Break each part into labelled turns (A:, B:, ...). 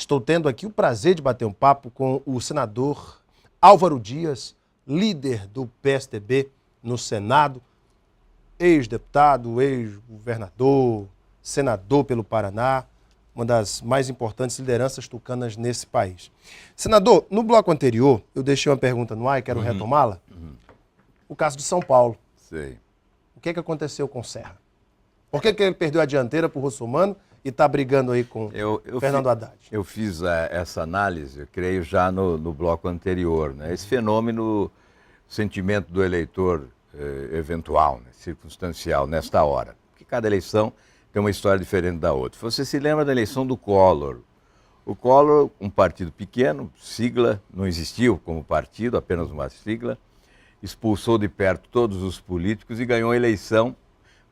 A: estou tendo aqui o prazer de bater um papo com o senador Álvaro Dias, líder do PSDB no Senado, ex-deputado, ex-governador, senador pelo Paraná, uma das mais importantes lideranças tucanas nesse país. Senador, no bloco anterior, eu deixei uma pergunta no ar e quero retomá-la. O caso de São Paulo.
B: Sei.
A: O que aconteceu com o Serra? Por que ele perdeu a dianteira para o Russomano e está brigando aí com Fernando Haddad?
B: Eu fiz essa análise, eu creio, já no bloco anterior. Né? Esse fenômeno, sentimento do eleitor eventual, né? Circunstancial, nesta hora. Porque cada eleição tem uma história diferente da outra. Você se lembra da eleição do Collor. O Collor, um partido pequeno, sigla, não existiu como partido, apenas uma sigla, expulsou de perto todos os políticos e ganhou a eleição,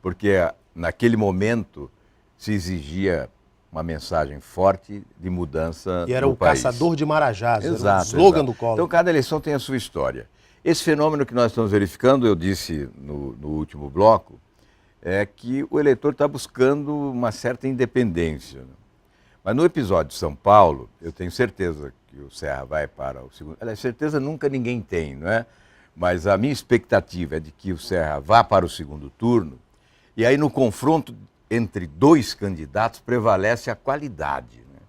B: porque naquele momento se exigia uma mensagem forte de mudança no país.
A: E era o caçador de marajás,
B: exato,
A: era o slogan
B: exato
A: do Collor.
B: Então cada eleição tem a sua história. Esse fenômeno que nós estamos verificando, eu disse no último bloco, é que o eleitor está buscando uma certa independência. Né? Mas no episódio de São Paulo, eu tenho certeza que o Serra vai para o segundo... Aliás, certeza nunca ninguém tem, não é? Mas a minha expectativa é de que o Serra vá para o segundo turno, e aí no confronto entre dois candidatos prevalece a qualidade. Né?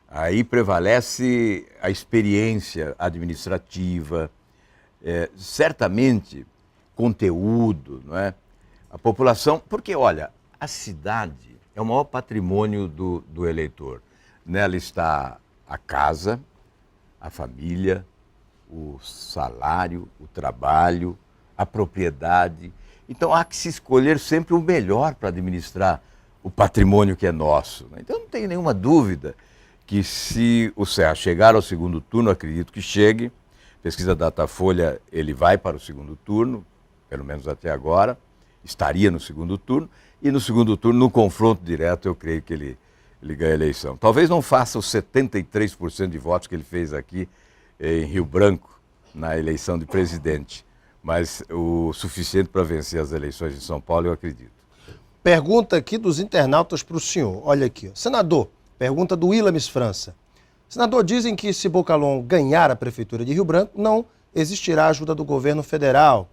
B: Aí prevalece a experiência administrativa, certamente conteúdo, não é? A população, porque olha, a cidade é o maior patrimônio do eleitor. Nela está a casa, a família, o salário, o trabalho, a propriedade. Então há que se escolher sempre o melhor para administrar o patrimônio que é nosso. Então não tenho nenhuma dúvida que se o Serra chegar ao segundo turno, acredito que chegue, pesquisa Datafolha, ele vai para o segundo turno, pelo menos até agora, estaria no segundo turno, e no segundo turno, no confronto direto, eu creio que ele ganha a eleição. Talvez não faça os 73% de votos que ele fez aqui em Rio Branco, na eleição de presidente, mas o suficiente para vencer as eleições de São Paulo, eu acredito.
A: Pergunta aqui dos internautas para o senhor. Olha aqui. Ó. Senador, pergunta do Willamis França. Senador, dizem que se Bocalhon ganhar a prefeitura de Rio Branco, não existirá ajuda do governo federal.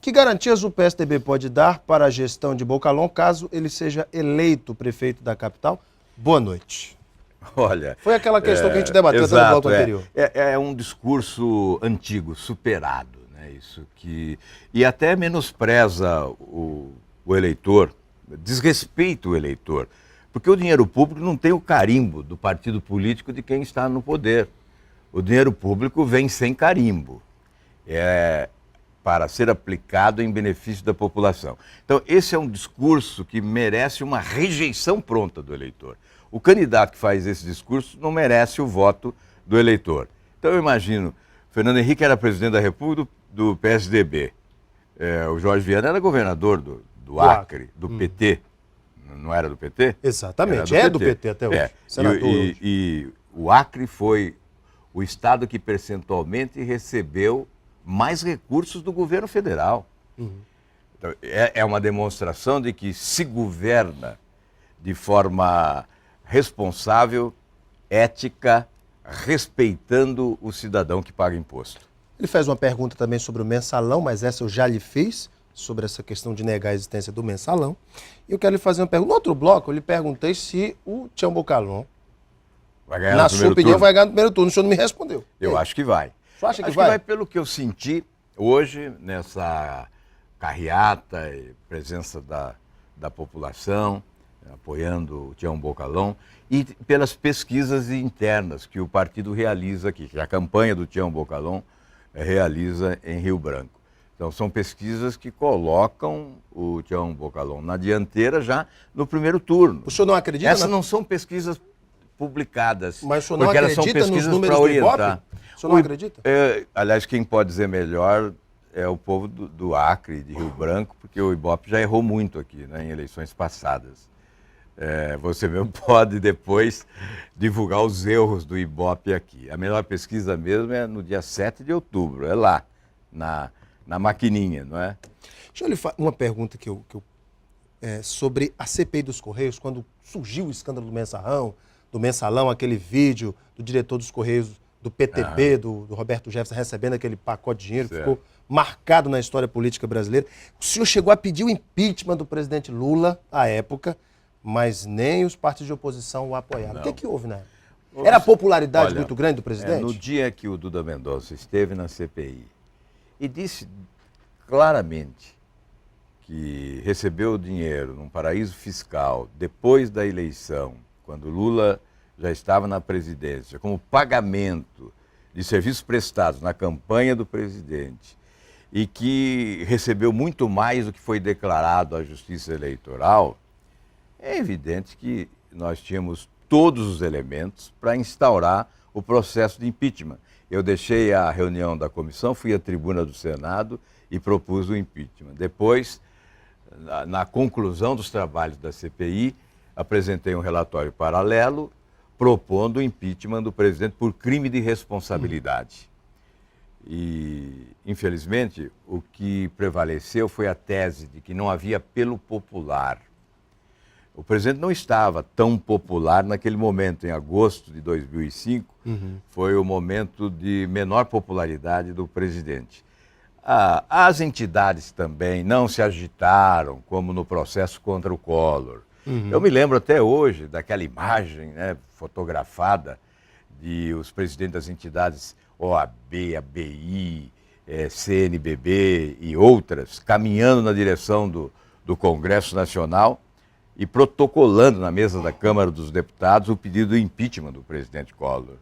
A: Que garantias o PSDB pode dar para a gestão de Bocalhon caso ele seja eleito prefeito da capital? Boa noite.
B: Olha,
A: foi aquela questão que a gente debateu até no bloco anterior.
B: É um discurso antigo, superado, né? Isso que e até menospreza o eleitor, desrespeita o eleitor, porque o dinheiro público não tem o carimbo do partido político de quem está no poder. O dinheiro público vem sem carimbo. Para ser aplicado em benefício da população. Então, esse é um discurso que merece uma rejeição pronta do eleitor. O candidato que faz esse discurso não merece o voto do eleitor. Então, eu imagino, Fernando Henrique era presidente da República do PSDB. O Jorge Viana era governador do Acre, do PT. Não era do PT?
A: Exatamente, do PT até hoje.
B: E o Acre foi o estado que percentualmente recebeu mais recursos do governo federal. Então, é uma demonstração de que se governa de forma responsável, ética, respeitando o cidadão que paga imposto.
A: Ele fez uma pergunta também sobre o mensalão, mas essa eu já lhe fiz, sobre essa questão de negar a existência do mensalão. E eu quero lhe fazer uma pergunta. No outro bloco, eu lhe perguntei se o Tião Bocalhon, na sua opinião, vai ganhar no primeiro turno. O senhor não me respondeu.
B: Eu acho que vai.
A: Você acha que
B: acho
A: vai?
B: Que vai pelo que eu senti hoje, nessa carreata e presença da população, apoiando o Tião Bocalhon, e pelas pesquisas internas que o partido realiza aqui, que a campanha do Tião Bocalhon realiza em Rio Branco. Então, são pesquisas que colocam o Tião Bocalhon na dianteira já no primeiro turno.
A: O senhor não acredita?
B: Essas não são pesquisas publicadas,
A: mas o senhor não
B: porque elas
A: acredita
B: são pesquisas
A: nos números
B: para orientar.
A: Do Ibope? O senhor não acredita?
B: Aliás, quem pode dizer melhor é o povo do Acre, de Rio Branco, porque o Ibope já errou muito aqui, né, em eleições passadas. Você mesmo pode depois divulgar os erros do Ibope aqui. A melhor pesquisa mesmo é no dia 7 de outubro, é lá, na maquininha, não é?
A: Deixa eu lhe fazer uma pergunta sobre a CPI dos Correios, quando surgiu o escândalo do mensalão, do Mensalão, aquele vídeo do diretor dos Correios do PTB, do Roberto Jefferson, recebendo aquele pacote de dinheiro, que ficou marcado na história política brasileira. O senhor chegou a pedir o impeachment do presidente Lula, à época, mas nem os partidos de oposição o apoiaram.
B: Não.
A: O que houve, né? Era a popularidade muito grande do presidente?
B: No dia que o Duda Mendonça esteve na CPI e disse claramente que recebeu o dinheiro num paraíso fiscal depois da eleição, quando Lula já estava na presidência, como pagamento de serviços prestados na campanha do presidente, e que recebeu muito mais do que foi declarado à Justiça Eleitoral, é evidente que nós tínhamos todos os elementos para instaurar o processo de impeachment. Eu deixei a reunião da comissão, fui à tribuna do Senado e propus o impeachment. Depois, na conclusão dos trabalhos da CPI, apresentei um relatório paralelo propondo o impeachment do presidente por crime de responsabilidade. E, infelizmente, o que prevaleceu foi a tese de que não havia apelo popular. O presidente não estava tão popular naquele momento, em agosto de 2005, foi o momento de menor popularidade do presidente. As entidades também não se agitaram, como no processo contra o Collor. Eu me lembro até hoje daquela imagem, né, fotografada de os presidentes das entidades OAB, ABI, CNBB e outras, caminhando na direção do Congresso Nacional e protocolando na mesa da Câmara dos Deputados o pedido de impeachment do presidente Collor.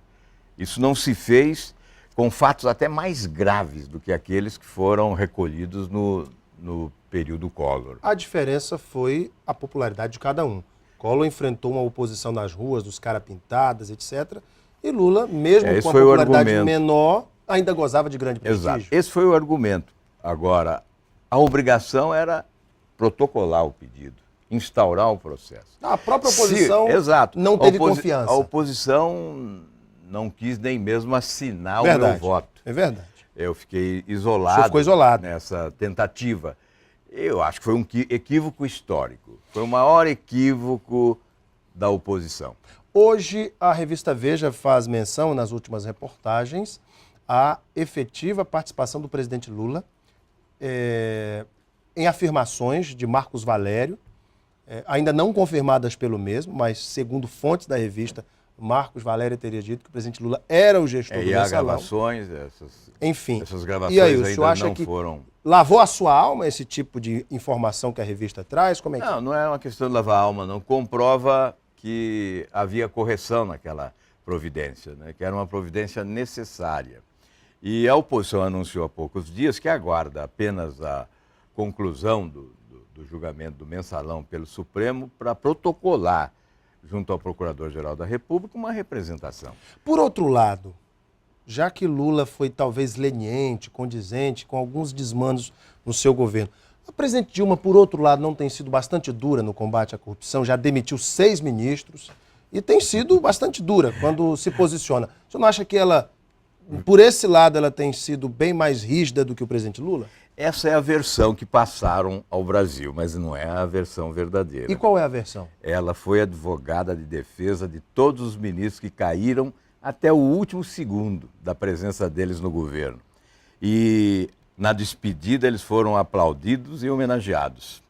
B: Isso não se fez com fatos até mais graves do que aqueles que foram recolhidos no período Collor.
A: A diferença foi a popularidade de cada um. Collor enfrentou uma oposição nas ruas, dos caras pintadas, etc. E Lula, mesmo com a popularidade menor, ainda gozava de grande prestígio.
B: Exato. Esse foi o argumento. Agora, a obrigação era protocolar o pedido, instaurar o processo.
A: A própria oposição não teve confiança.
B: A oposição não quis nem mesmo assinar o meu voto.
A: É verdade.
B: Eu fiquei isolado,
A: ficou isolado
B: nessa tentativa. Eu acho que foi um equívoco histórico. Foi o maior equívoco da oposição.
A: Hoje, a revista Veja faz menção, nas últimas reportagens, à efetiva participação do presidente Lula em afirmações de Marcos Valério, ainda não confirmadas pelo mesmo, mas segundo fontes da revista, Marcos Valério teria dito que o presidente Lula era o gestor do Mensalão.
B: E há gravações,
A: enfim,
B: essas gravações
A: e aí, o
B: ainda
A: senhor acha
B: não
A: que
B: foram...
A: Lavou a sua alma esse tipo de informação que a revista traz? Como é que...
B: Não é uma questão de lavar a alma, não. Comprova que havia correção naquela providência, né? Que era uma providência necessária. E a oposição anunciou há poucos dias que aguarda apenas a conclusão do julgamento do Mensalão pelo Supremo para protocolar, junto ao Procurador-Geral da República, uma representação.
A: Por outro lado, já que Lula foi talvez leniente, condizente com alguns desmandos no seu governo, a presidente Dilma, por outro lado, não tem sido bastante dura no combate à corrupção, já demitiu 6 ministros e tem sido bastante dura quando se posiciona. O senhor não acha que ela, por esse lado, ela tem sido bem mais rígida do que o presidente Lula?
B: Essa é a versão que passaram ao Brasil, mas não é a versão verdadeira.
A: E qual é a versão?
B: Ela foi advogada de defesa de todos os ministros que caíram até o último segundo da presença deles no governo. E na despedida eles foram aplaudidos e homenageados.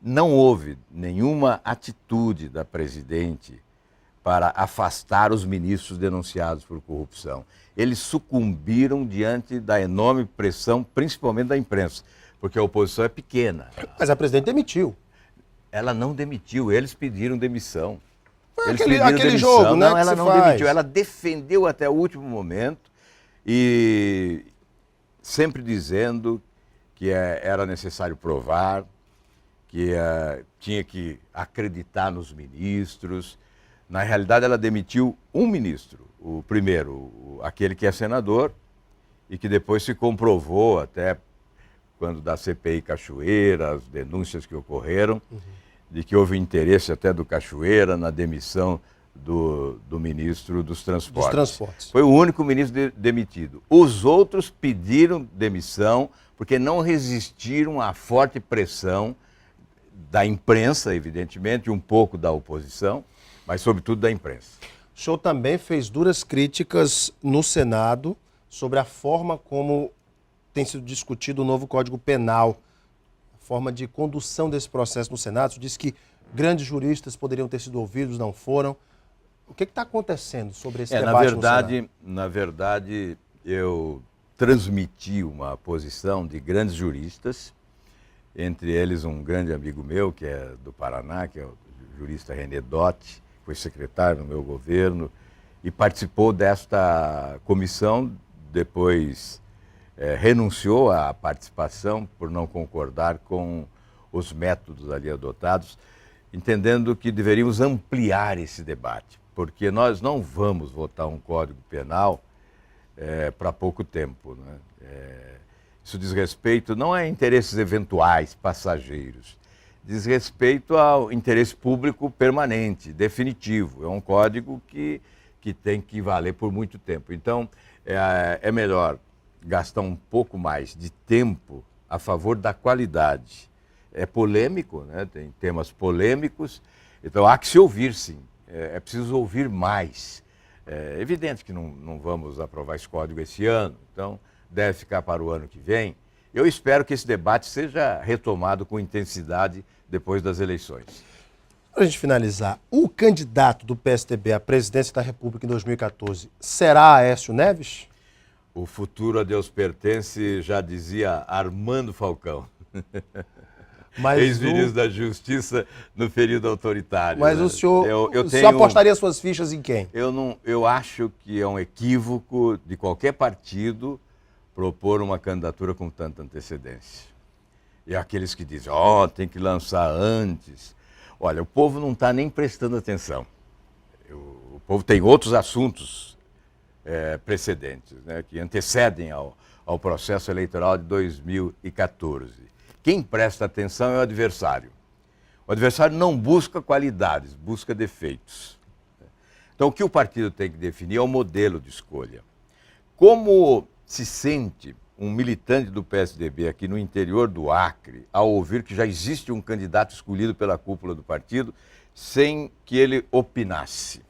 B: Não houve nenhuma atitude da presidente para afastar os ministros denunciados por corrupção. Eles sucumbiram diante da enorme pressão, principalmente da imprensa, porque a oposição é pequena.
A: Mas a presidente demitiu.
B: Ela não demitiu, eles pediram demissão.
A: Foi aquele jogo, né?
B: Não, ela não demitiu, ela defendeu até o último momento e sempre dizendo que era necessário provar, que tinha que acreditar nos ministros. Na realidade, ela demitiu um ministro, o primeiro, aquele que é senador, e que depois se comprovou, até quando da CPI Cachoeira, as denúncias que ocorreram, de que houve interesse até do Cachoeira na demissão do ministro dos Transportes. Foi o único ministro demitido. Os outros pediram demissão porque não resistiram à forte pressão da imprensa, evidentemente, e um pouco da oposição, mas sobretudo da imprensa.
A: O senhor também fez duras críticas no Senado sobre a forma como tem sido discutido o novo Código Penal, a forma de condução desse processo no Senado. O senhor disse que grandes juristas poderiam ter sido ouvidos, não foram. O que está acontecendo sobre esse debate no Senado?
B: Na verdade, eu transmiti uma posição de grandes juristas, entre eles um grande amigo meu, que é do Paraná, que é o jurista René Dotti, foi secretário no meu governo e participou desta comissão, depois renunciou à participação por não concordar com os métodos ali adotados, entendendo que deveríamos ampliar esse debate, porque nós não vamos votar um Código Penal para pouco tempo, né? Isso diz respeito não a interesses eventuais, passageiros, diz respeito ao interesse público permanente, definitivo. É um código que tem que valer por muito tempo. Então, é melhor gastar um pouco mais de tempo a favor da qualidade. É polêmico, né? Tem temas polêmicos, então há que se ouvir, sim. É preciso ouvir mais. É evidente que não vamos aprovar esse código esse ano, então deve ficar para o ano que vem. Eu espero que esse debate seja retomado com intensidade depois das eleições.
A: Para a gente finalizar, o candidato do PSDB à presidência da República em 2014 será Aécio Neves?
B: O futuro a Deus pertence, já dizia Armando Falcão. Ex-ministro da Justiça no período autoritário.
A: Mas
B: né?
A: o senhor, senhor apostaria suas fichas em quem?
B: Eu acho que é um equívoco de qualquer partido propor uma candidatura com tanta antecedência. E aqueles que dizem, tem que lançar antes. Olha, o povo não está nem prestando atenção. O povo tem outros assuntos precedentes, né, que antecedem ao processo eleitoral de 2014. Quem presta atenção é o adversário. O adversário não busca qualidades, busca defeitos. Então, o que o partido tem que definir é o modelo de escolha. Como se sente um militante do PSDB aqui no interior do Acre ao ouvir que já existe um candidato escolhido pela cúpula do partido sem que ele opinasse?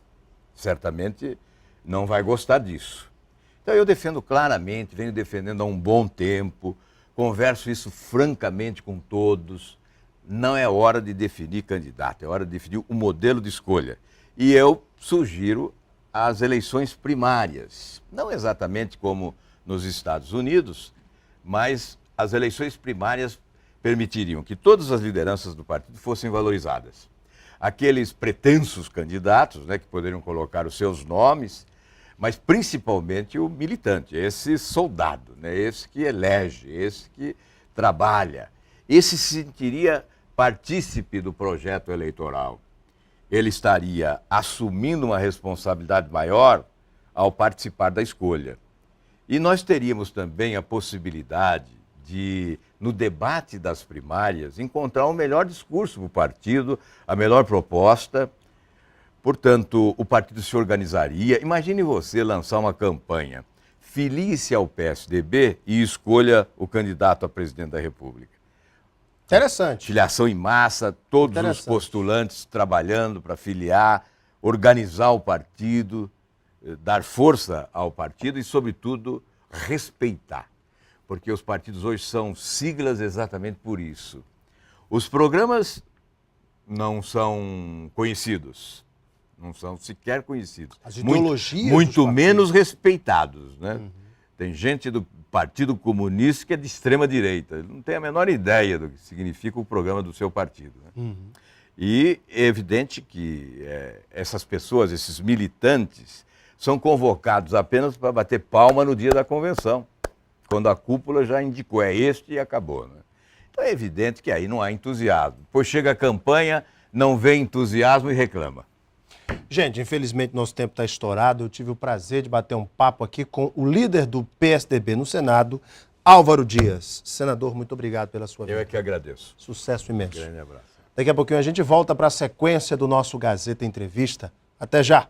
B: Certamente não vai gostar disso. Então eu defendo claramente, venho defendendo há um bom tempo, converso isso francamente com todos. Não é hora de definir candidato, é hora de definir o modelo de escolha. E eu sugiro as eleições primárias, não exatamente como nos Estados Unidos, mas as eleições primárias permitiriam que todas as lideranças do partido fossem valorizadas. Aqueles pretensos candidatos, né, que poderiam colocar os seus nomes, mas principalmente o militante, esse soldado, né, esse que elege, esse que trabalha, esse se sentiria partícipe do projeto eleitoral. Ele estaria assumindo uma responsabilidade maior ao participar da escolha. E nós teríamos também a possibilidade de, no debate das primárias, encontrar o melhor discurso para o partido, a melhor proposta. Portanto, o partido se organizaria. Imagine você lançar uma campanha, filie-se ao PSDB e escolha o candidato a presidente da República.
A: Interessante.
B: Filiação em massa, todos os postulantes trabalhando para filiar, organizar o partido, dar força ao partido e, sobretudo, respeitar. Porque os partidos hoje são siglas exatamente por isso. Os programas não são conhecidos, não são sequer conhecidos.
A: As ideologias
B: muito menos respeitados, né? Tem gente do Partido Comunista que é de extrema direita, ele não tem a menor ideia do que significa o programa do seu partido, né? E é evidente que essas pessoas, esses militantes, são convocados apenas para bater palma no dia da convenção, quando a cúpula já indicou, é este e acabou, né? Então é evidente que aí não há entusiasmo. Depois chega a campanha, não vê entusiasmo e reclama.
A: Gente, infelizmente nosso tempo está estourado. Eu tive o prazer de bater um papo aqui com o líder do PSDB no Senado, Álvaro Dias. Senador, muito obrigado pela sua vida.
B: Eu é que agradeço.
A: Sucesso imenso.
B: Grande abraço.
A: Daqui a pouquinho a gente volta para a sequência do nosso Gazeta Entrevista. Até já!